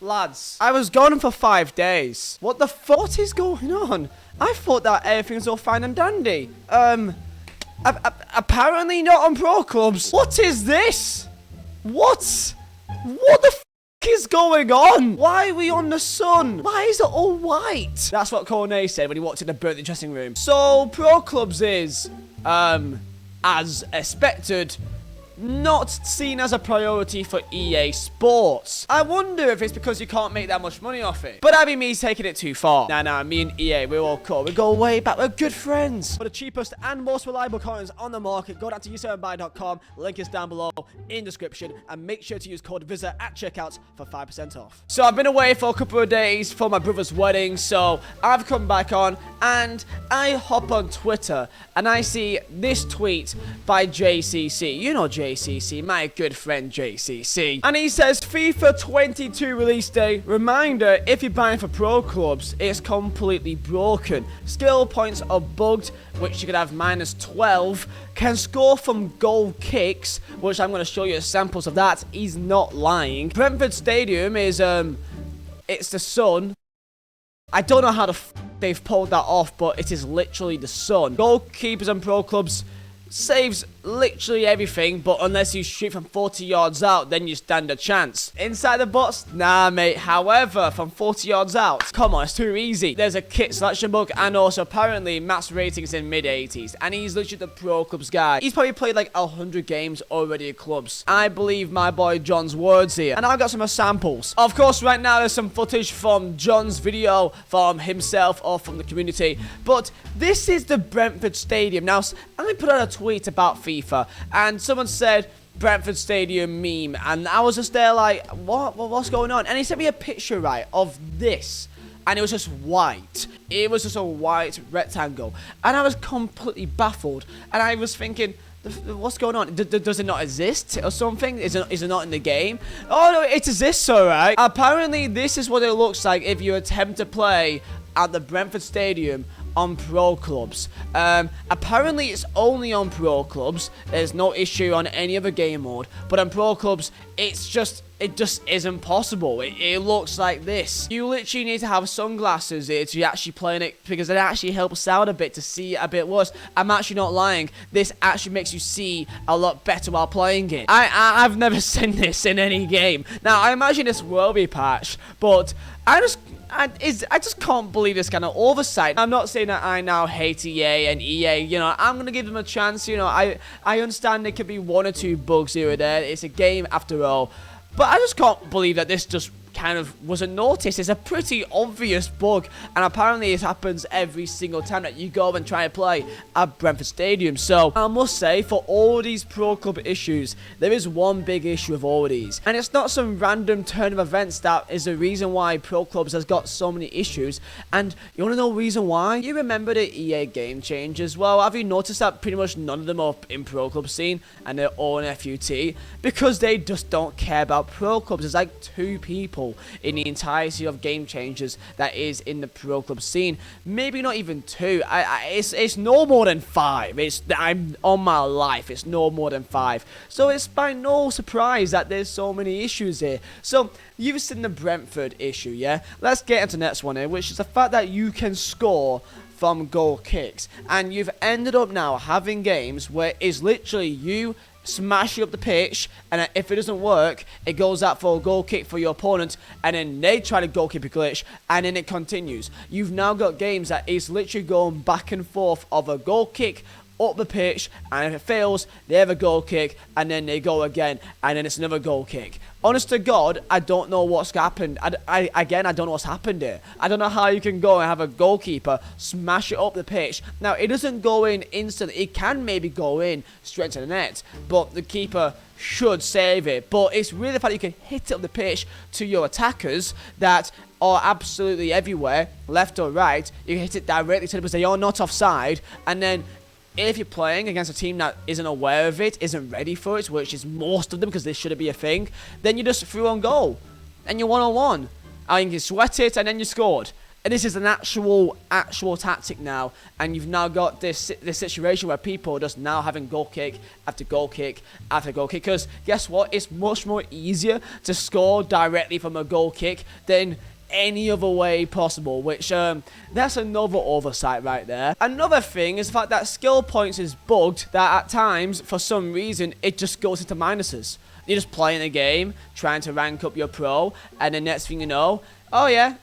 Lads, I was gone for 5 days. What the fuck is going on? I thought that everything's all fine and dandy. Apparently not on pro clubs. What is this? What? What the f is going on? Why are we on the sun? Why is it all white? That's what Cornet said when he walked in the birthday dressing room. So, pro clubs is, as expected, not seen as a priority for EA Sports. I wonder if it's because you can't make that much money off it. But that'd be me taking it too far. Nah, me and EA, we're all cool. We go way back. We're good friends. For the cheapest and most reliable coins on the market, go down to u7buy.com. Link is down below in description. And make sure to use code Vizeh at checkout for 5% off. So I've been away for a couple of days for my brother's wedding. So I've come back on and I hop on Twitter and I see this tweet by JCC. You know JCC, my good friend JCC. And he says, FIFA 22 release day. Reminder, if you're buying for pro clubs, it's completely broken. Skill points are bugged, which you could have minus 12. Can score from goal kicks, which I'm going to show you samples of that. He's not lying. Brentford Stadium is, it's the sun. I don't know how they've pulled that off, but it is literally the sun. Goalkeepers and pro clubs saves literally everything, but unless you shoot from 40 yards out, then you stand a chance. Inside the box, nah, mate. However, from 40 yards out, come on, it's too easy. There's a kit selection bug, and also apparently Matt's rating is in mid-80s, and he's literally the pro clubs guy. He's probably played like 100 games already at clubs. I believe my boy John's words here, and I've got some samples. Of course, right now there's some footage from John's video, from himself or from the community, but this is the Brentford Stadium. Now, I put out a tweet about FIFA, and someone said Brentford Stadium meme, and I was just there like, what's going on? And he sent me a picture, right, of this, and it was just white. It was just a white rectangle, and I was completely baffled, and I was thinking, what's going on? Does it not exist or something? Is it not in the game? Oh no, it exists, alright. Apparently this is what it looks like if you attempt to play at the Brentford Stadium on pro clubs. Apparently it's only on pro clubs. There's no issue on any other game mode, but on pro clubs it just isn't possible. It looks like this. You literally need to have sunglasses here to actually play it, because it actually helps out a bit to see a bit worse. I'm actually not lying. This actually makes you see a lot better while playing it. I've never seen this in any game. Now I imagine this will be patched, but I just can't believe this kind of oversight. I'm not saying that I now hate EA and EA, you know, I'm going to give them a chance, you know, I understand there could be 1 or 2 bugs here or there. It's a game after all. But I just can't believe that this just kind of wasn't noticed. It's a pretty obvious bug, and apparently it happens every single time that you go and try to play at Brentford Stadium. So I must say, for all these pro club issues, there is one big issue of all these, and it's not some random turn of events that is the reason why pro clubs has got so many issues. And you want to know the reason why? You remember the EA game changes? Well, have you noticed that pretty much none of them are in pro club scene and they're all in FUT? Because they just don't care about pro clubs. There's like 2 people in the entirety of game changers that is in the pro club scene. Maybe not even 2. It's no more than 5. I'm on my life. It's no more than 5. So it's by no surprise that there's so many issues here. So you've seen the Brentford issue, yeah? Let's get into the next one here, which is the fact that you can score from goal kicks, and you've ended up now having games where it's literally you smashing up the pitch, and if it doesn't work, it goes out for a goal kick for your opponent, and then they try to goalkeeper glitch, and then it continues. You've now got games that is literally going back and forth of a goal kick up the pitch, and if it fails, they have a goal kick, and then they go again, and then it's another goal kick. Honest to God, I don't know what's happened. I don't know what's happened here. I don't know how you can go and have a goalkeeper smash it up the pitch. Now, it doesn't go in instantly. It can maybe go in straight to the net, but the keeper should save it. But it's really the fact that you can hit it up the pitch to your attackers that are absolutely everywhere, left or right. You can hit it directly to them because they are not offside, and then if you're playing against a team that isn't aware of it, isn't ready for it, which is most of them because this shouldn't be a thing, then you just threw on goal. And you're 1-on-1. And you can sweat it, and then you scored. And this is an actual tactic now, and you've now got this situation where people are just now having goal kick after goal kick after goal kick. Because guess what? It's much more easier to score directly from a goal kick than any other way possible, which that's another oversight right there. Another thing is the fact that skill points is bugged, that at times for some reason it just goes into minuses. You're just playing a game, trying to rank up your pro, and the next thing you know, oh yeah,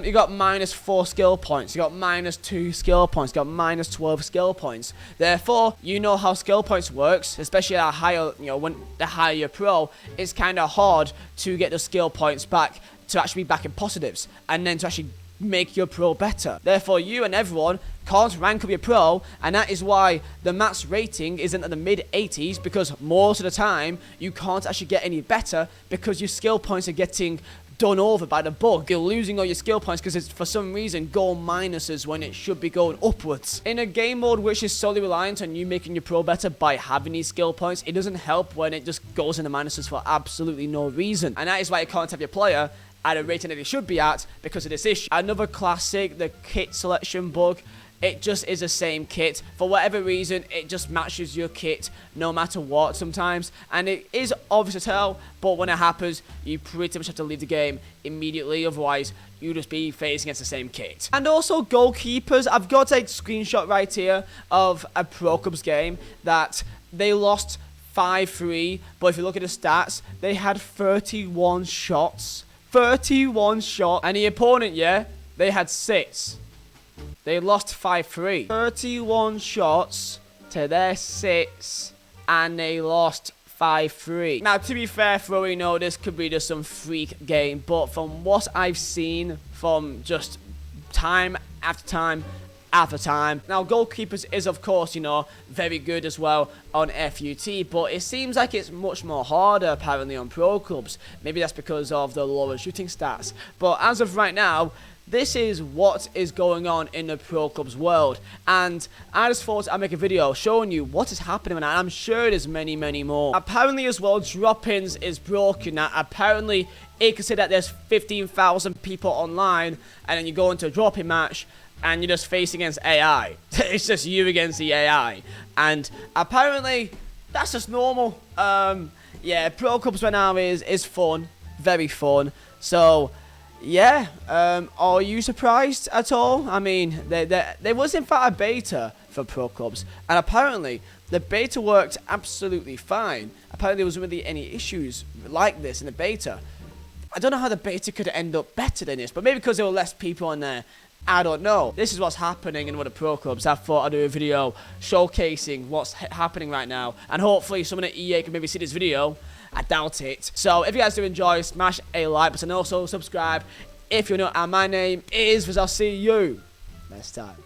you got -4 skill points, you got -2 skill points, you got -12 skill points. Therefore, you know how skill points works, especially at a higher, when the higher your pro, it's kind of hard to get the skill points back to actually be back in positives, and then to actually make your pro better. Therefore, you and everyone can't rank up your pro, and that is why the max rating isn't at the mid-80s, because most of the time you can't actually get any better because your skill points are getting done over by the bug. You're losing all your skill points because it's for some reason going minuses when it should be going upwards. In a game mode which is solely reliant on you making your pro better by having these skill points, it doesn't help when it just goes into minuses for absolutely no reason. And that is why you can't have your player at a rating that it should be at because of this issue. Another classic, the kit selection bug. It just is the same kit. For whatever reason, it just matches your kit no matter what sometimes. And it is obvious to tell, but when it happens, you pretty much have to leave the game immediately. Otherwise, you'll just be facing against the same kit. And also goalkeepers. I've got a screenshot right here of a Pro Clubs game that they lost 5-3. But if you look at the stats, they had 31 shots. 31 shots. And the opponent, yeah, they had 6. They lost 5-3. 31 shots to their 6, and they lost 5-3. Now, to be fair, for all we know, this could be just some freak game, but from what I've seen from just time after time after time. Now, goalkeepers is, of course, very good as well on FUT, but it seems like it's much more harder, apparently, on Pro Clubs. Maybe that's because of the lower shooting stats. But as of right now, this is what is going on in the Pro Clubs world, and I just thought I'd make a video showing you what is happening, and I'm sure there's many, many more. Apparently as well, drop-ins is broken. Now, apparently it can say that there's 15,000 people online, and then you go into a drop-in match, and you're just facing against AI. It's just you against the AI, and apparently that's just normal. Yeah, Pro Clubs right now is fun, very fun, so yeah, are you surprised at all? I mean, there was in fact a beta for Pro Clubs, and apparently the beta worked absolutely fine. Apparently there wasn't really any issues like this in the beta. I don't know how the beta could end up better than this, but maybe because there were less people on there. I don't know. This is what's happening in one of the Pro Clubs. I thought I'd do a video showcasing what's happening right now, and hopefully someone at EA can maybe see this video. I doubt it. So if you guys do enjoy, smash a like button and also subscribe if you're new. And my name is Vizeh. I'll see you next time.